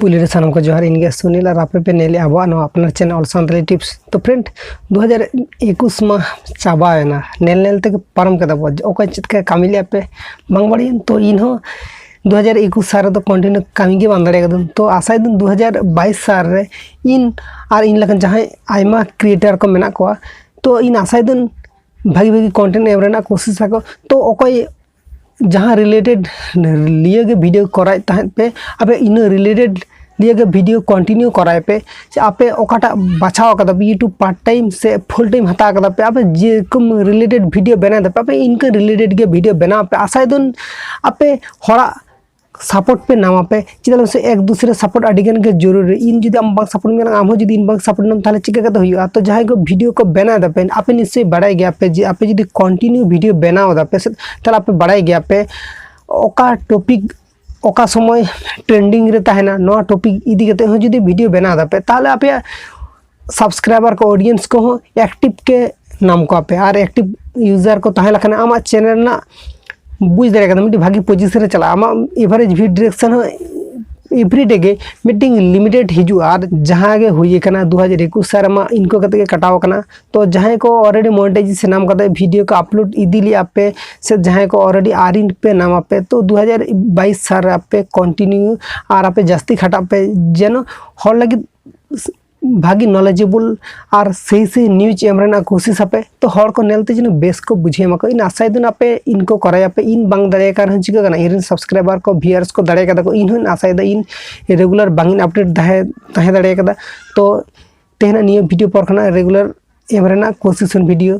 Police सानम को जोहार इनगे सुनील और आपे पे नेले अब अपना चैनल ऑल सानताली टिप्स। तो फ्रेंड 2021 मा चाबाना नेल नेल तक पारम कदा बो ओका चितका कामी ले पे बांग बड़ी तो इन हो 2021 साल तो कंटिन्यू कामी के बांग दाड़े तो आशा दिन 2022 साल रे इन और इन लगन जहां आयमा क्रिएटर को मेना को तो इन आशा दिन भागी भागी कंटेंट एम रेना कोशिश को तो ओकोय जहाँ रिलेटेड लिए के वीडियो कराए तहत पे अबे इन रिलेटेड लिए के वीडियो कंटिन्यू कराए पे आपे ओकाटा बाछाव कदा यूट्यूब पार्ट टाइम से फुल टाइम हता कदा पे आपे जे कम रिलेटेड वीडियो बना दे पे इनके रिलेटेड के वीडियो बना पे आशा दिन आपे हरा सपोर्ट पे नामा पे चेदा से एक दूसरे सपोर्ट अडिगन के जरूरी इन जुदी आम बांग सपोर्ट में आम जुदी इन बांग सपोर्ट नम ताले चिका कदा हुआ तो जहां को वीडियो को बना दे पे आपे निश्चय बड़ाई गया पे आपे जुदी कंटिन्यू वीडियो बनाओ दा पे ताले आपे बड़ाई गया पे ओका टॉपिक ओका समय ट्रेंडिंग रे ताहेना नो टॉपिक इदी कते हो जुदी वीडियो बना दा पे ताले आपे सब्सक्राइबर को ऑडियंस को हो एक्टिव के नाम को आपे और एक्टिव यूजर को ताहे लखना आमा चैनल ना बुझ दाड़े मिट्टी भागी पोजिशन रे चला आमा एवरेज व्यू डायरेक्शन हो एवरीडे के मीटिंग लिमिटेड हिजू और जहाँ के हुई कना 2021 साल में इनको कते के कटाव कना तो जहाँ को ऑलरेडी मोनेटाइजेशन नाम कते वीडियो को अपलोड इदी लिया पे से जहाँ को ऑलरेडी आरिन पे नाम पे तो 2022 साल पे कंटिन्यू और आपे जास्ती खटा पे जेनो हर लगी भागी नॉलेजेबल और सही से न्यूज एम रेना कोशिश आपे तो हर को नेलते जन बेस को बुझे मको इन आशा दिन आपे इनको कराया पे इन बांग दाड़े कार चिका कना इन सब्सक्राइबर को व्यूअर्स को दाड़े कदा को इन आशा इन रेगुलर बांगिन अपडेट दाहे दाड़े कदा तो तेहना नियो वीडियो पर खना रेगुलर एम रेना कोशिश वीडियो